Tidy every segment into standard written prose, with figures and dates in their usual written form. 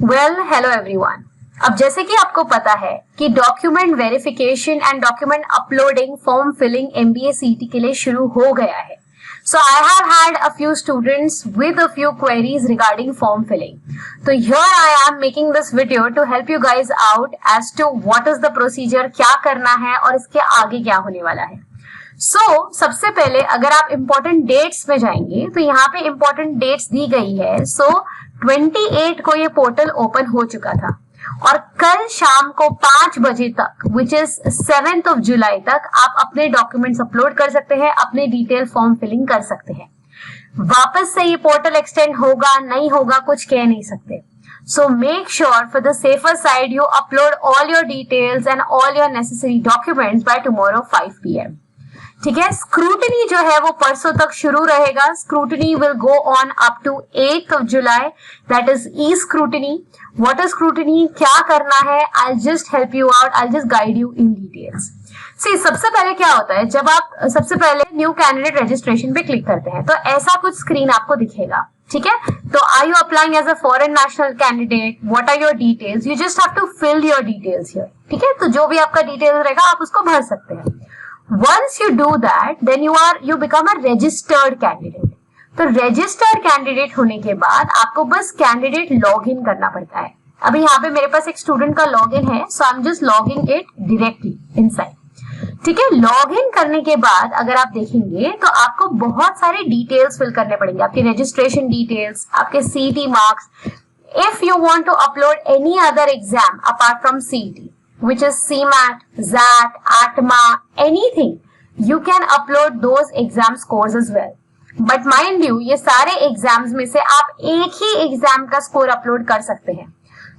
Hello everyone. अब जैसे कि आपको पता है कि document verification and document uploading form filling MBA CET के लिए शुरू हो गया है। So I have had a few students with a few queries regarding form filling. So here I am making this video to help you guys out as to what is the procedure, क्या करना है और इसके आगे क्या होने वाला है। सबसे पहले अगर आप important dates में जाएंगे तो यहाँ पे important dates दी गई है। 28 को ये पोर्टल ओपन हो चुका था और कल शाम को 5 बजे तक which is 7th of July तक आप अपने डॉक्यूमेंट्स अपलोड कर सकते हैं, अपने डिटेल फॉर्म फिलिंग कर सकते हैं। वापस से ये पोर्टल एक्सटेंड होगा नहीं होगा कुछ कह नहीं सकते। So make sure for the safer side you upload all your details and all your necessary documents by tomorrow 5 PM. ठीक है, स्क्रूटनी जो है वो परसों तक शुरू रहेगा। Scrutiny will go on up to 8th of July, that is e scrutiny. What is scrutiny, क्या करना है, I just help you out, I just guide you in details. See सबसे पहले क्या होता है, जब आप सबसे पहले न्यू कैंडिडेट रजिस्ट्रेशन पे क्लिक करते हैं तो ऐसा कुछ स्क्रीन आपको दिखेगा। ठीक है, तो are you applying as a foreign national candidate, what are your details, you just have to fill your details here. ठीक है, तो जो भी आपका डिटेल्स रहेगा आप उसको भर सकते हैं। Once you do that, then you become a registered candidate. तो registered candidate होने के बाद आपको बस candidate login करना पड़ता है। अभी यहाँ पे मेरे पास एक स्टूडेंट का लॉगिन है, so I'm just logging it directly inside. ठीक है, लॉगिन करने के बाद अगर आप देखेंगे तो आपको बहुत सारे डिटेल्स फिल करने पड़ेंगे, आपके रजिस्ट्रेशन डिटेल्स, आपके CET marks. If you want to upload any other exam apart from CET, which is CMAT, ZAT, ATMA, anything, you can upload those exam scores as well. But mind you, ये सारे exams में से आप एक ही exam का score upload कर सकते हैं।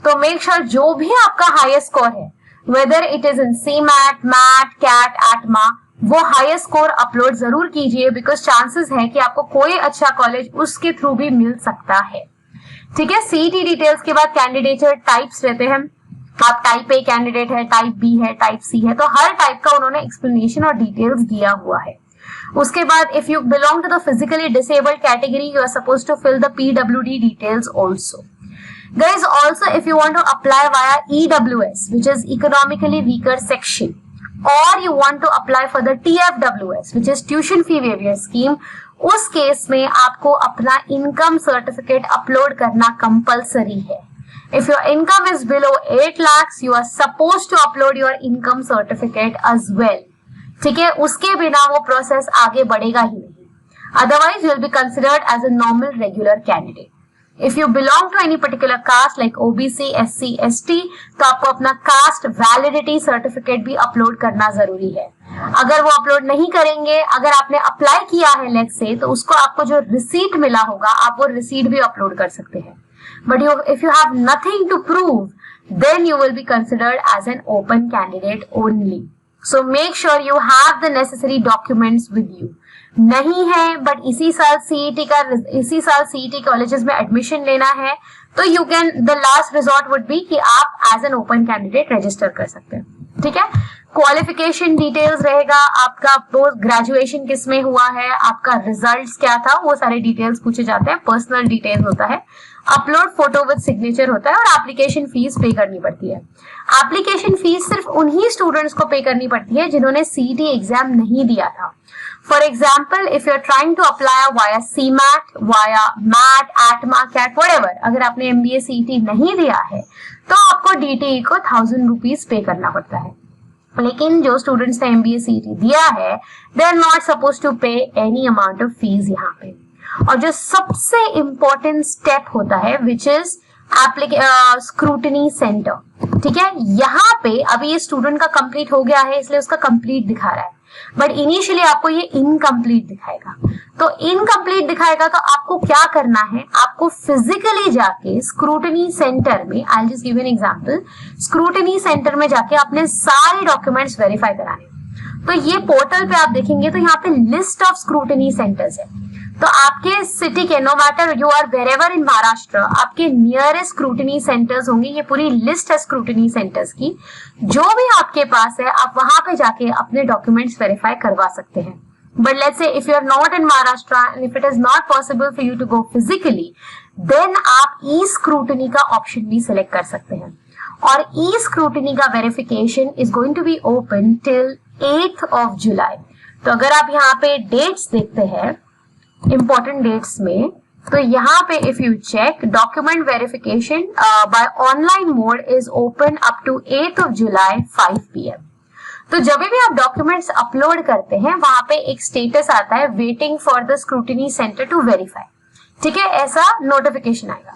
तो मेक श्योर जो भी आपका हाईएस्ट स्कोर है, whether it is in CMAT, MAT, CAT, ATMA, वो हाईएस्ट स्कोर अपलोड जरूर कीजिए, बिकॉज चांसेस है कि आपको कोई अच्छा कॉलेज उसके थ्रू भी मिल सकता है। ठीक है, सीईटी डिटेल्स के बाद कैंडिडेचर टाइप्स रहते हैं। आप टाइप ए कैंडिडेट है, टाइप बी है, टाइप सी है, तो हर टाइप का उन्होंने एक्सप्लेनेशन और डिटेल्स दिया हुआ है। उसके बाद if you belong to the physically disabled category you are supposed to fill the PWD details also. Guys, also if you want to apply via EWS which is economically weaker section, और you want to apply for the TFWS which is tuition fee waiver scheme, उस case में आपको अपना income certificate upload करना compulsory है। If your income is below 8 lakhs, you are supposed to upload your income certificate as well. ठीक है, उसके बिना वो प्रोसेस आगे बढ़ेगा ही नहीं। Otherwise, you will be considered as a normal regular candidate. If you belong to any particular caste like OBC, SC, ST, तो आपको अपना caste validity certificate भी अपलोड करना जरूरी है। अगर वो अपलोड नहीं करेंगे, अगर आपने अप्लाई किया है लेट से, तो उसको आपको जो रिसीट मिला होगा आप वो रिसीट भी अपलोड कर सकते हैं। But if you have nothing to prove, then you will be considered as an open candidate only. So make sure you have the necessary documents with you. नहीं है बट इसी साल सीईटी कॉलेजेस में admission लेना है, तो you can, the last resort would be कि आप as an open candidate register कर सकते हैं। ठीक है, क्वालिफिकेशन डिटेल्स रहेगा, आपका पोस्ट ग्रेजुएशन किस में हुआ है, आपका रिजल्ट्स क्या था, वो सारे डिटेल्स पूछे जाते हैं। पर्सनल डिटेल्स होता है, अपलोड फोटो विद सिग्नेचर होता है, और एप्लीकेशन फीस पे करनी पड़ती है। एप्लीकेशन फीस सिर्फ उन्हीं स्टूडेंट्स को पे करनी पड़ती है जिन्होंने सीईटी एग्जाम नहीं दिया था। For example, if you are trying to apply via CMAT, via MAT, ATMA, CAT, whatever, अगर आपने MBA CET नहीं दिया है तो आपको DTE को 1000 रुपीज पे करना पड़ता है। लेकिन जो स्टूडेंट्स ने MBA CET दिया है, they are not suppose to pay any amount of fees यहाँ पे। और जो सबसे इंपॉर्टेंट स्टेप होता है विच इज स्क्रूटनी सेंटर। ठीक है, यहाँ पे अभी ये स्टूडेंट का कंप्लीट हो गया है इसलिए उसका कंप्लीट दिखा रहा है, बट इनिशियली आपको ये इनकम्प्लीट दिखाएगा। तो इनकम्प्लीट दिखाएगा तो आपको क्या करना है, आपको फिजिकली जाके स्क्रूटनी सेंटर में, I just give an example, scrutiny centre में जाके अपने सारे डॉक्यूमेंट्स वेरीफाई कराने। तो ये पोर्टल पे आप देखेंगे तो यहाँ पे लिस्ट ऑफ स्क्रूटनी सेंटर्स है। तो आपके सिटी के, no matter you are wherever in Maharashtra, आपके नियरेस्ट स्क्रूटनी सेंटर्स होंगे। ये पूरी लिस्ट है स्क्रूटनी सेंटर्स की, जो भी आपके पास है आप वहां पे जाके अपने डॉक्यूमेंट्स वेरीफाई करवा सकते हैं। But let's say if you are not in Maharashtra and if it is not possible for you to go physically, then आप e-scrutiny का ऑप्शन भी सिलेक्ट कर सकते हैं. और e-scrutiny का verification is going to be open till 8th of July. तो अगर आप यहाँ पे डेट्स देखते हैं इंपॉर्टेंट डेट्स में, तो यहाँ पे if you check document verification by online mode is open up to 8th of July 5 PM. तो जब भी आप डॉक्यूमेंट्स अपलोड करते हैं वहां पे एक स्टेटस आता है waiting for the scrutiny centre to verify. ठीक है, ऐसा नोटिफिकेशन आएगा.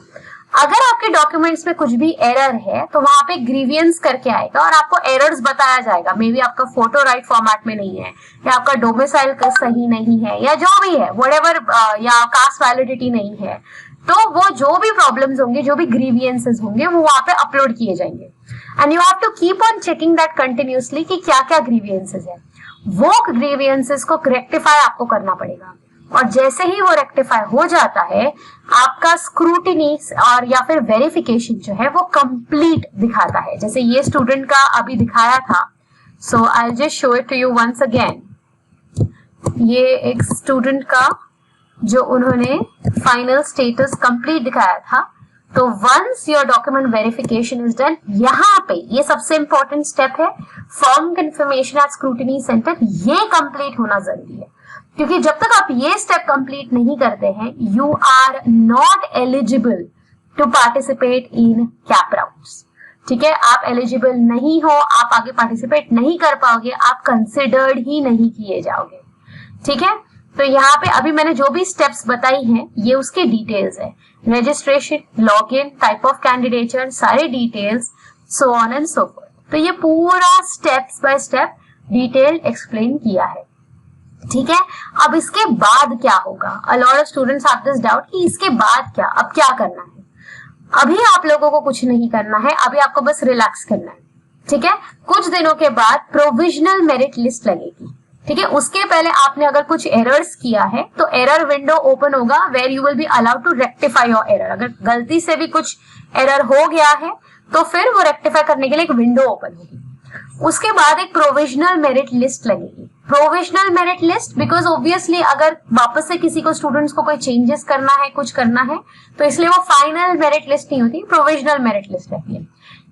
अगर आपके डॉक्यूमेंट्स में कुछ भी एरर है तो वहां पे ग्रीवियंस करके आएगा और आपको एरर्स बताया जाएगा. मे बी आपका फोटो राइट फॉर्मेट में नहीं है, या आपका डोमिसाइल सही नहीं है, या जो भी है व्हाटएवर, या कास्ट वैलिडिटी नहीं है, तो वो जो भी प्रॉब्लम्स होंगे, जो भी ग्रीवियंसेस होंगे, वो वहां पे अपलोड किए जाएंगे. And you have to keep on checking that continuously कि क्या क्या ग्रीवियंसेस है. वो ग्रीवियंसेस को रेक्टिफाई आपको करना पड़ेगा. और जैसे ही वो रेक्टिफाई हो जाता है, आपका स्क्रूटिनी और या फिर वेरिफिकेशन जो है वो कंप्लीट दिखाता है. जैसे ये स्टूडेंट का अभी दिखाया था, so I just show it to you once again. ये एक स्टूडेंट का जो उन्होंने फाइनल स्टेटस कंप्लीट दिखाया था. तो once your document verification is done, यहाँ पे ये सबसे इंपॉर्टेंट स्टेप है, form confirmation at scrutiny centre, ये कंप्लीट होना जरूरी है. क्योंकि जब तक आप ये स्टेप कंप्लीट नहीं करते हैं, you are not eligible to participate in CAP rounds. ठीक है, आप एलिजिबल नहीं हो, आप आगे पार्टिसिपेट नहीं कर पाओगे, आप कंसिडर्ड ही नहीं किए जाओगे. ठीक है, तो यहाँ पे अभी मैंने जो भी स्टेप्स बताई हैं ये उसके डिटेल्स है. Registration, log in, type of candidature, सारे details, so on and so forth. तो ये पूरा steps by step detail explain किया है. ठीक है, अब इसके बाद क्या होगा? A lot of students have this doubt कि इसके बाद क्या, अब क्या करना है. अभी आप लोगों को कुछ नहीं करना है, अभी आपको बस रिलैक्स करना है. ठीक है, कुछ दिनों के बाद प्रोविजनल मेरिट लिस्ट लगेगी. ठीक है, उसके पहले आपने अगर कुछ एरर्स किया है तो एरर विंडो ओपन होगा where you will be allowed to rectify your error. अगर गलती से भी कुछ एरर हो गया है तो फिर वो रेक्टिफाई करने के लिए एक विंडो ओपन होगी. उसके बाद एक प्रोविजनल मेरिट लिस्ट लगेगी. Provisional merit list because obviously अगर वापस से किसी को स्टूडेंट्स को कोई चेंजेस करना है, कुछ करना है, तो इसलिए वो फाइनल मेरिट लिस्ट नहीं होती, प्रोविजनल मेरिट लिस्ट रहती है.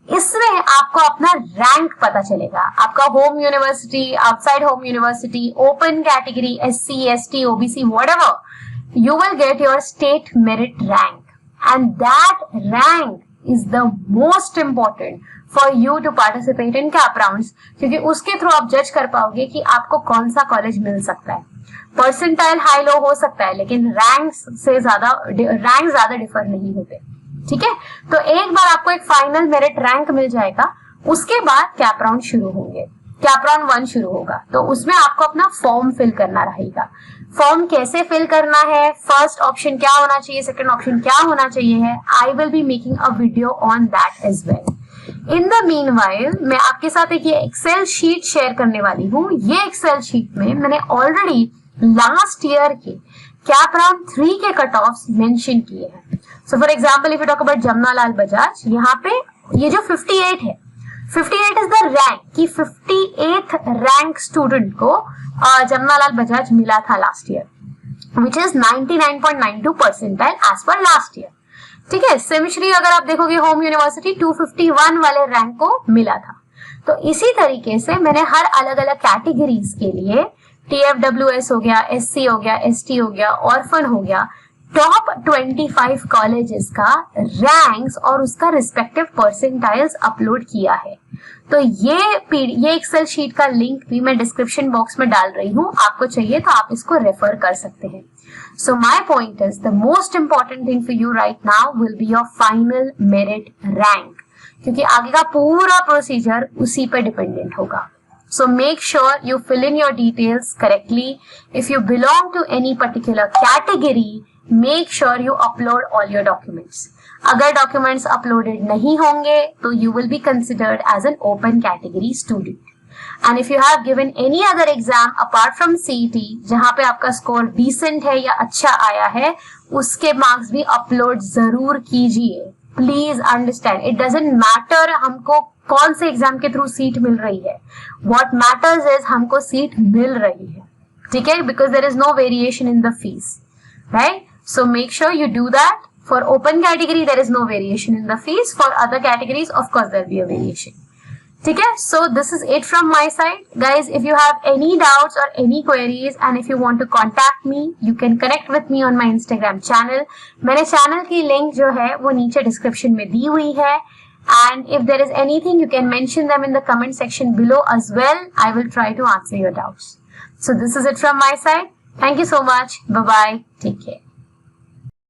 इसमें आपको अपना रैंक पता चलेगा. आपका home university, outside home university, open category, SC, ST, OBC, whatever, you will get your state merit rank, and that rank is the most important for you to participate in cap rounds, क्योंकि उसके through आप जज कर पाओगे कि आपको कौन सा कॉलेज मिल सकता है. परसेंटाइल हाई लो हो सकता है, लेकिन रैंक ज्यादा डिफर नहीं होते. ठीक है, तो एक बार आपको एक फाइनल मेरिट रैंक मिल जाएगा, उसके बाद कैप राउंड शुरू होंगे. कैप राउंड 1 शुरू होगा, तो उसमें आपको अपना फॉर्म फिल करना रहेगा. फॉर्म कैसे फिल करना है, फर्स्ट ऑप्शन क्या होना चाहिए, सेकंड ऑप्शन क्या होना चाहिए है, I will be making a video on that as well. In the meanwhile मैं आपके साथ एक ये एक्सेल शीट शेयर करने वाली हूँ. ये एक्सेल शीट में मैंने ऑलरेडी लास्ट ईयर के कैप राउंड 3 के कट ऑफ्स मेंशन किए हैं. So for example if you talk about Jamunalal Bajaj, यहाँ पे ये जो 58 है, 58 इज द रैंक कि 58th रैंक स्टूडेंट को जमुनालाल बजाज मिला था last year, which is 99.92 percentile as per last year. ठीक है, सिमश्री अगर आप देखोगे होम यूनिवर्सिटी 251 वाले रैंक को मिला था. तो इसी तरीके से मैंने हर अलग अलग कैटेगरीज के लिए TFWS हो गया, SC हो गया, ST हो गया, ऑर्फन हो गया, टॉप 25 कॉलेजेस का रैंक्स और उसका रिस्पेक्टिव परसेंटाइल्स अपलोड किया है. तो ये एक्सेल शीट का लिंक भी मैं डिस्क्रिप्शन बॉक्स में डाल रही हूँ, आपको चाहिए तो आप इसको रेफर कर सकते हैं. So my point is the most important thing for you right now will be your final merit rank, क्योंकि आगे का पूरा प्रोसीजर उसी पे डिपेंडेंट होगा. So make sure you fill in your details correctly. If you belong to any particular category, make sure you upload all your documents. अगर documents uploaded नहीं होंगे तो you will be considered as an open category student. And if you have given any other exam apart from CET, जहाँ पे आपका score decent है या अच्छा आया है, उसके marks भी upload जरूर कीजिए. Please understand, it doesn't matter हमको कौन से एग्जाम के थ्रू सीट मिल रही है, व्हाट मैटर्स इज हमको सीट मिल रही है. ठीक है, because there is no variation in the fees, right? So make sure you do that. For open category there is no variation in the fees. For other categories of course there will be a variation. ठीक है, so this is it from my side. Guys, if you have any doubts or any queries and if you want to contact me, you can connect with me on my Instagram channel. मैंने channel की link जो है वो नीचे description में दी हुई है. And if there is anything, you can mention them in the comment section below as well. I will try to answer your doubts. So this is it from my side. Thank you so much. Bye-bye. Take care.